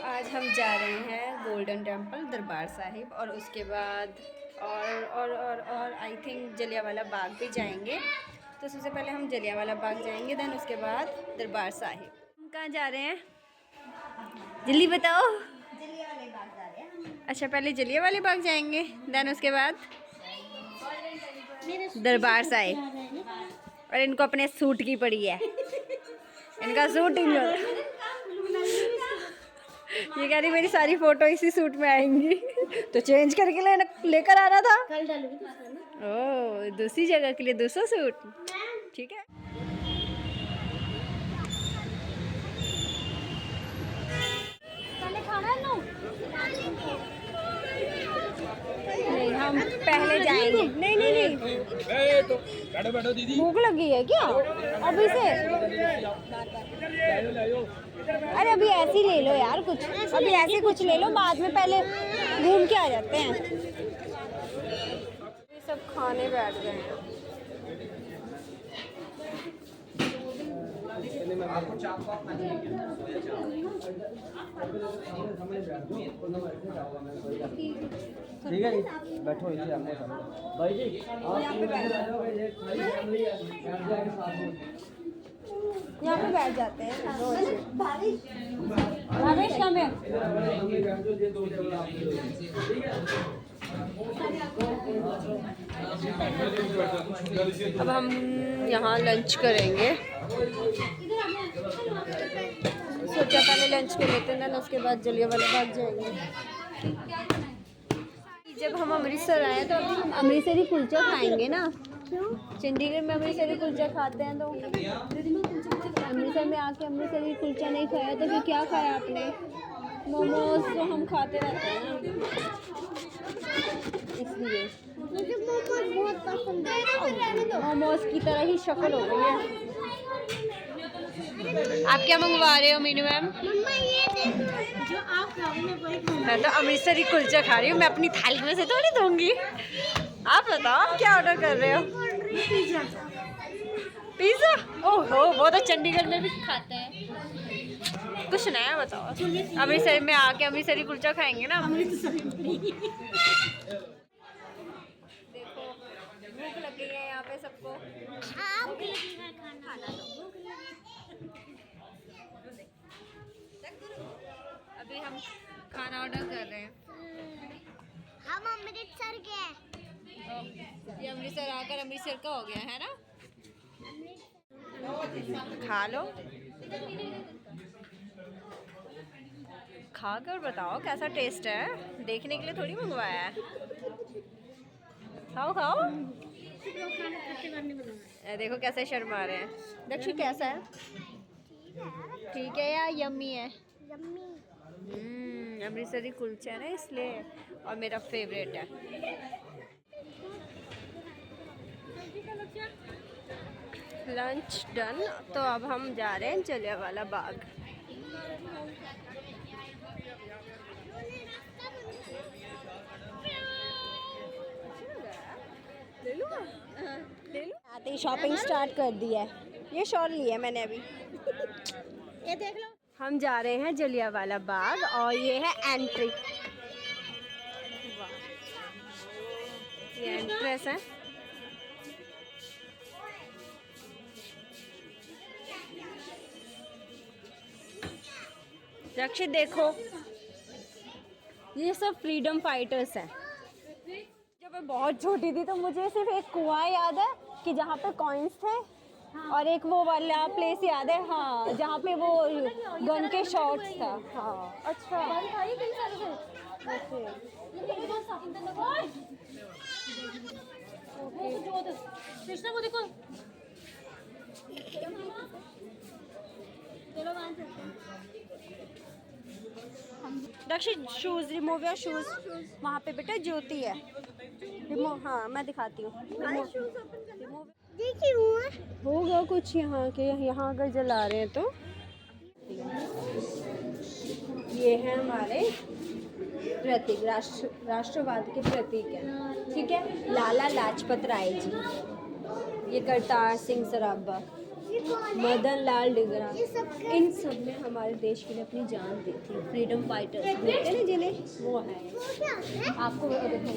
आज हम जा रहे हैं गोल्डन टेम्पल दरबार साहिब और उसके बाद और आई थिंक जलियांवाला बाग भी जाएंगे। तो सबसे पहले हम जलियांवाला बाग जाएंगे, देन उसके बाद दरबार साहिब। हम कहाँ जा रहे हैं जल्दी बताओ। जलियांवाला बाग जा रहे हैं हम। अच्छा, पहले जलियांवाला बाग जाएंगे, देन उसके बाद दरबार साहिब। और इनको अपने सूट की पड़ी है, इनका सूट इन लोग। ये कह रही मेरी सारी फोटो इसी सूट में आएंगी तो चेंज करके लेकर आना था। कल डालूंगी ओह, दूसरी जगह के लिए दूसरा सूट, ठीक है। पहले खाना है ना? नहीं, हम पहले जाएंगे। नहीं नहीं नहीं, बैठो बैठो दीदी। भूख लगी है क्या अभी से? अरे अभी ऐसे ही ले लो यार, कुछ अभी ऐसे कुछ ले लो, बाद में पहले घूम के आ जाते हैं। ये सब खाने बैठ गए हैं। आपको चाप खानी है क्या? ठीक है, बैठो इसे हमने भाई जी यहाँ पे बैठ जाते हैं रोज। भावेश कहाँ पे? अब हम यहाँ लंच करेंगे। सोचा पहले लंच कर लेते हैं, उसके बाद जलियांवाला बाग जाएंगे। जब हम अमृतसर आए तो अभी हम अमृतसरी कुलचा खाएंगे ना। चंडीगढ़ में अमृतसरी कुलचा खाते हैं, तो अमृतसर में आके अमृतसरी कुलचा नहीं खाया तो फिर क्या खाया आपने? मोमोज तो हम खाते रहते हैं ना, इसलिए मुझे मोमोज बहुत पसंद है। मोमोज की तरह ही शक्ल हो गई है। आप क्या मंगवा रहे हो मीनू मैम? मम्मा ये देखो, जो आप खाओगे मैं वही खाऊंगी। मैं तो अमृतसरी कुलचा खा रही हूँ, मैं अपनी थाली में से थोड़ी दूंगी। आप बताओ आप क्या ऑर्डर कर रहे हो? पिज्जा। पिज्जा? ओहो, वो तो चंडीगढ़ में भी खाते हैं। कुछ नया बताओ। अमृतसर में आके अमृतसरी कुलचा खाएंगे ना। देखो भूख लगी है यहाँ पे सबको। खाना लो। अभी हम खाना ऑर्डर कर रहे हैं। हम अमृतसर के हैं। ये अमृतसर आकर अमृतसर का हो गया है ना। खा लो, खा कर बताओ कैसा टेस्ट है। देखने के लिए थोड़ी मंगवाया है। खाओ खाओ। देखो कैसे शर्मा रहे हैं। दक्षु कैसा है? ठीक है या यम्मी है? यम्मी। अमृतसरी कुलचा है ना इसलिए, और मेरा फेवरेट है। लंच डन, तो अब हम जा रहे हैं जलियांवाला बाग। ले लूँ ले लूँ। आते ही शॉपिंग स्टार्ट कर दी है। ये शॉल लिया मैंने अभी। ये देख लो। हम जा रहे हैं जलियांवाला बाग और ये है एंट्री। वाह, ये एंट्रेंस है। रक्षित देखो, ये सब फ्रीडम फाइटर्स हैं। जब मैं बहुत छोटी थी तो मुझे सिर्फ एक कुआं याद है कि जहाँ पे कॉइन्स थे, और एक वो वाला प्लेस याद है, हाँ, जहाँ पे वो गन के शॉट्स था। हाँ अच्छा, कृष्णा को देखो। दक्षिण शूज रिमूव योर शूज। वहाँ पे बेटा ज्योति है, रिमूव। हाँ मैं दिखाती हूँ। रिमूव देखिए होगा कुछ यहाँ के, यहाँ अगर जला रहे हैं तो। ये है हमारे प्रतीक, राष्ट्रवाद के प्रतीक है, ठीक है। लाला लाजपत राय जी, ये करतार सिंह सराभा, मदन लाल डिगरा, इन सब ने हमारे देश के लिए अपनी जान दी थी। फ्रीडम फाइटर्स बोलते हैं ना जिन्हें, वो है। आपको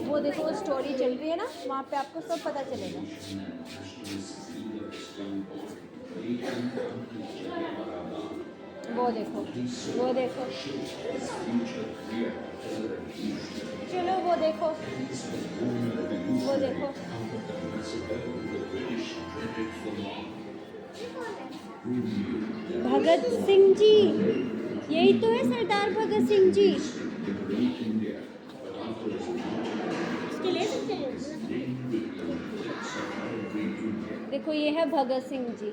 वो देखो वो स्टोरी चल रही है ना, वहाँ पे आपको सब पता चलेगा। वो देखो, वो देखो, चलो वो देखो, वो देखो। भगत सिंह जी, यही तो है सरदार भगत सिंह जी। इसके ले सकते हैं। देखो ये है Bhagat Singh ji.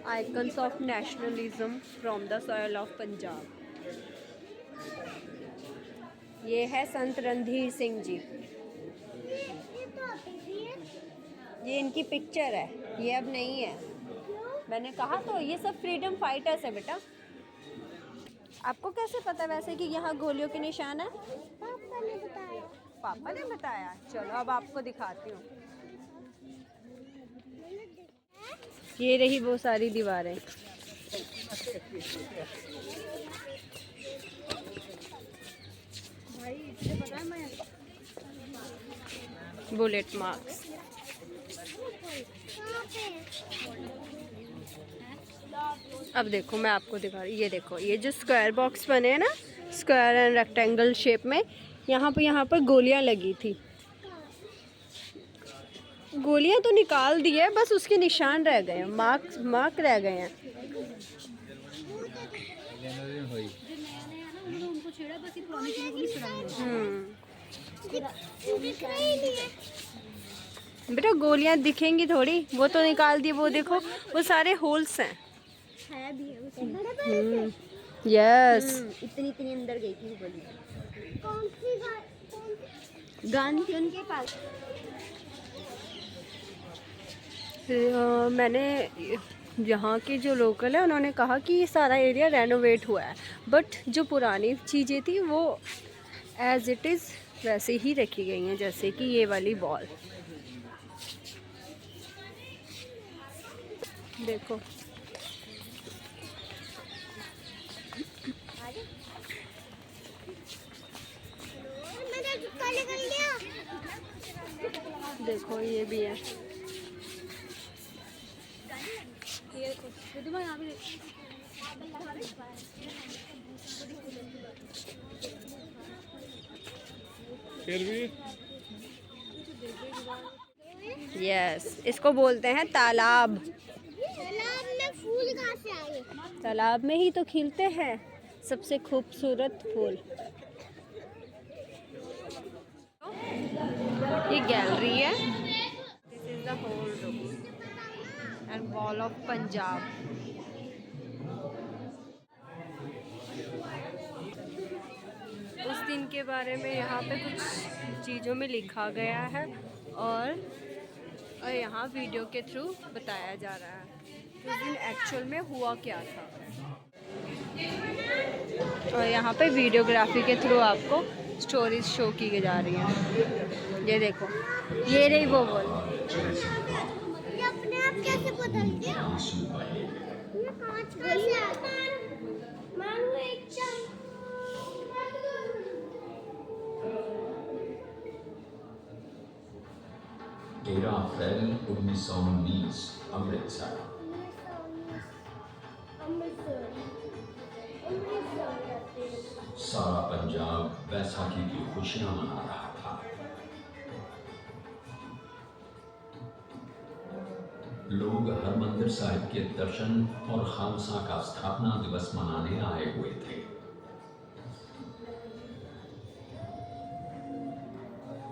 Icons of nationalism from the soil of Punjab. ये है संत रणधीर सिंह जी। ये इनकी पिक्चर है, ये अब नहीं है। मैंने कहा तो ये सब फ्रीडम फाइटर्स है बेटा। आपको कैसे पता वैसे कि यहाँ गोलियों के निशान है? पापा ने बताया। पापा ने बताया। चलो अब आपको दिखाती हूँ। ये रही वो सारी दीवारें। Bullet marks. अब देखो मैं आपको दिखा रही, ये देखो ये जो स्क्वायर बॉक्स बने हैं ना, स्क्वायर एंड रेक्टेंगल शेप में, यहाँ पर गोलियां लगी थी। गोलियां तो निकाल दी है, बस उसके निशान रह गए हैं, मार्क रह गए हैं। बेटा गोलियां दिखेंगी थोड़ी, वो तो निकाल दी। वो देखो वो सारे होल्स हैं। है भी है उसमें। यस। इतनी अंदर गई थी गोली। कौन सी गन थी उनके पास। मैंने यहाँ के जो लोकल है उन्होंने कहा कि ये सारा एरिया रेनोवेट हुआ है, बट जो पुरानी चीज़ें थी वो एज इट इज़ वैसे ही रखी गई हैं, जैसे कि ये वाली बॉल देखो। देखो ये भी है। फिर भी यस, इसको बोलते हैं तालाब। तालाब में फूल कहाँ से आए? तालाब में ही तो खिलते हैं सबसे खूबसूरत फूल। ये गैलरी है। This is the whole room and wall of Punjab. उस दिन के बारे में यहाँ पे कुछ चीज़ों में लिखा गया है और यहाँ वीडियो के थ्रू बताया जा रहा है कि उस दिन एक्चुअल में हुआ क्या था। और यहाँ पे वीडियोग्राफी के थ्रू आपको स्टोरीज शो की जा रही हैं। ये देखो ये रही वो बोल। ये अपने आप कैसे बदल गया? ये कांच कैसे आता है? मानो एक तेरह अप्रैल 1919 अमृतसर। सारा पंजाब बैसाखी की खुशियां मना रहा था। लोग हरमंदिर साहिब के दर्शन और खालसा का स्थापना दिवस मनाने आए हुए थे।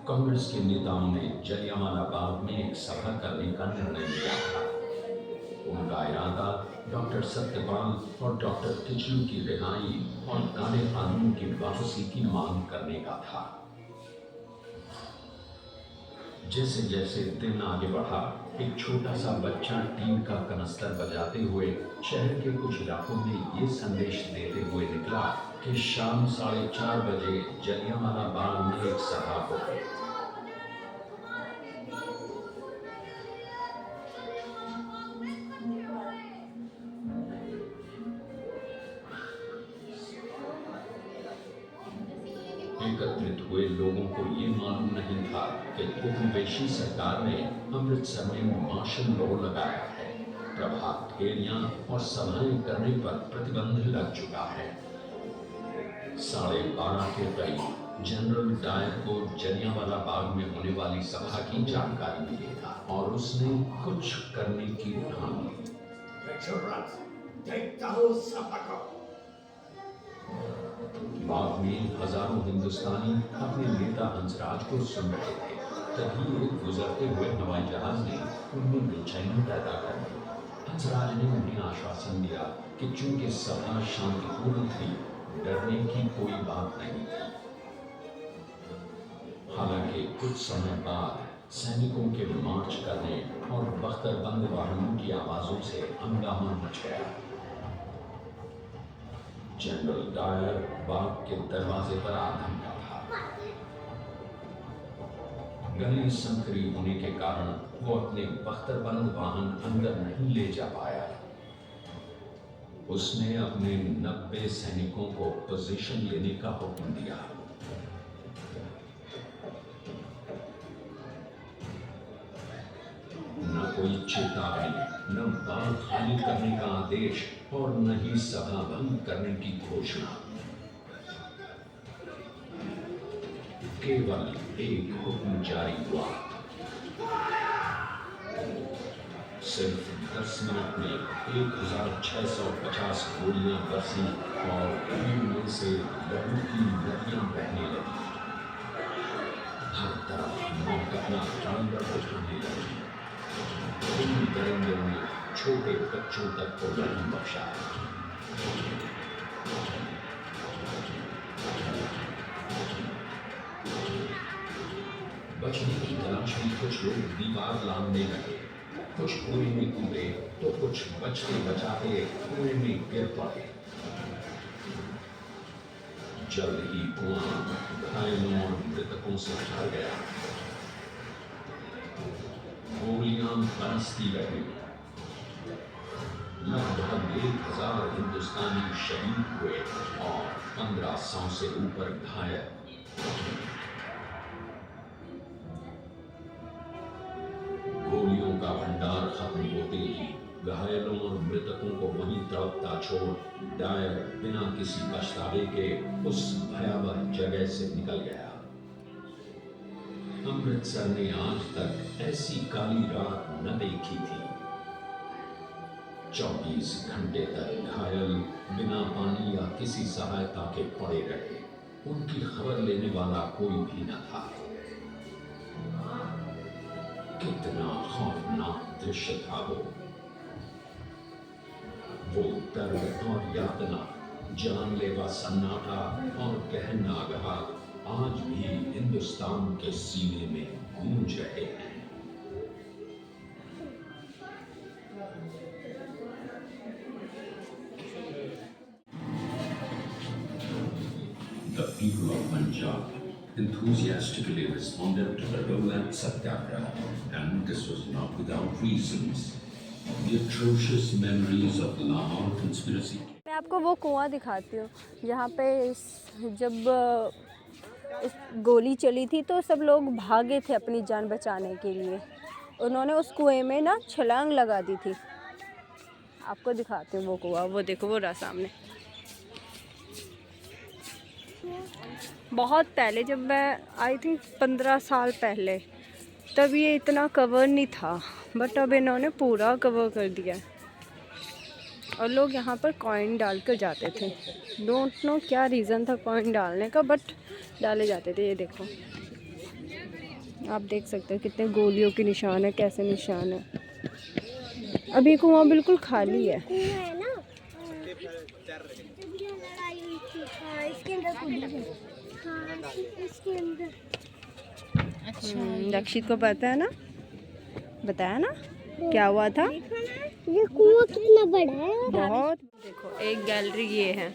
कांग्रेस के नेताओं ने जलियांवाला बाग में एक सभा करने का निर्णय लिया था। उनका इरादा डॉक्टर सत्यपाल और डॉक्टर किचलू की रिहाई और काले कानून की वापसी की मांग करने का था। जैसे जैसे दिन आगे बढ़ा, एक छोटा सा बच्चा टीम का कनस्तर बजाते हुए शहर के कुछ इलाकों में ये संदेश देते हुए निकला कि शाम 4:30 बजे जलियांवाला बाग में एक सभा होगी। एकत्रित हुए लोगों को ये मालूम नहीं था कि उपनिवेशी सरकार ने अमृतसर में मार्शल लॉ लगाया है। प्रभात फेरियां और सभाएं करने पर प्रतिबंध लग चुका है। 12:30 के करीब जनरल डायर को जलियांवाला बाग में होने वाली सभा की जानकारी मिली और उसने कुछ करने की ठान ली। बाग में हजारों हिंदुस्तानी अपने नेता हंसराज को सुन रहे थे। तभी एक गुजरते हुए हवाई जहाज ने उनमें बेचैनी पैदा कर दी। हंसराज ने उन्हें आश्वासन दिया कि चूंकि सभा शांतिपूर्ण थी, डरने की कोई बात नहीं थी। हालांकि कुछ समय बाद सैनिकों के मार्च करने और बख्तरबंद वाहनों की आवाजों से हंगामा मच गया। जनरल डायर बाग के दरवाजे पर आधमका था। गली संकरी होने के कारण वो अपने बख्तरबंद वाहन अंदर नहीं ले जा पाया। उसने अपने 90 सैनिकों को पोजीशन लेने का हुक्म दिया। न कोई चेतावनी, न बाग खाली करने का आदेश और न ही सभा भंग करने की घोषणा। केवल एक हुक्म जारी हुआ। सिर्फ 10 मिनट में 1650 गोलियां बरसी और इनमें से लहू की नदियां बहने लगी। हर तरफ मौत अपना तांडव उठाने लगी। इन दरिंदों ने छोटे बच्चों तक को नहीं बख्शा। बचने की तलाश में कुछ लोग दीवार लांघने लगे। कुछ कुएं में कूदे तो कुछ बचते बचाते कुएं में गिर पड़े। जल्द ही कुआं घायलों और मृतकों से भर गया। गोलियां बरसती रही। लगभग 1000 हिंदुस्तानी शहीद हुए और 1500 से ऊपर घायल। गोलियों का भंडार खत्म होते ही घायलों और मृतकों को वहीं तड़पता छोड़ डायर बिना किसी पछतावे के उस भयावह जगह से निकल गया। अमृतसर ने आज तक ऐसी काली रात न देखी थी। 24 घंटे तक घायल बिना पानी या किसी सहायता के पड़े रहे। उनकी खबर लेने वाला कोई भी न था। कितना खौफनाक दृश्य था वो दर्द और यातना, जानलेवा सन्नाटा और गहन आघात आज भी हिंदुस्तान के सीने में गूंज रहे हैं। The people of Punjab enthusiastically responded to the lowland satyagraha, and this was not without reasons. The atrocious memories of Lahore conspiracy. मैं आपको वो कुआं दिखाती हूँ जहाँ पे जब गोली चली थी तो सब लोग भागे थे अपनी जान बचाने के लिए। उन्होंने उस कुएं में ना छलांग लगा दी थी। आपको दिखाते हैं वो कुआं। वो देखो, वो रहा सामने। बहुत पहले जब मैं आई थी 15 साल पहले, तब ये इतना कवर नहीं था, बट अब इन्होंने पूरा कवर कर दिया। और लोग यहाँ पर कॉइन डाल कर जाते थे। डोंट नो क्या रीज़न था कॉइन डालने का, बट डाले जाते थे। ये देखो, आप देख सकते हो कितने गोलियों के निशान है, कैसे निशान है। अभी कुआं बिल्कुल खाली है। इसके अंदर इसके अंदर रक्षित को पता है ना, बताया ना क्या हुआ था। ये कुआं कितना बड़ा है। बहुत। देखो एक गैलरी ये है।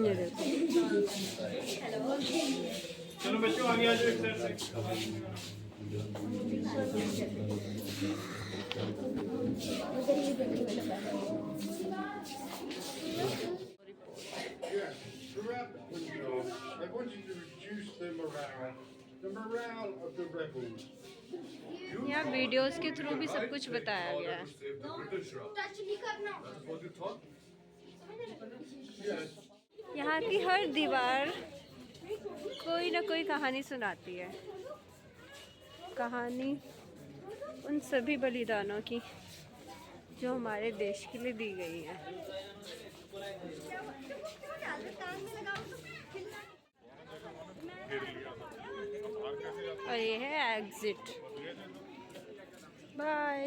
ये देखो। चलो बच्चों आगे आ जाओ एक साइड से। Throughout the Punjab, they wanted to reduce the morale of the rebels. यहाँ वीडियोस के थ्रू भी सब कुछ बताया गया है। टच नहीं करना। यहाँ की हर दीवार कोई ना कोई कहानी सुनाती है। कहानी उन सभी बलिदानों की जो हमारे देश के लिए दी गई है। और ये है एग्जिट। बाय।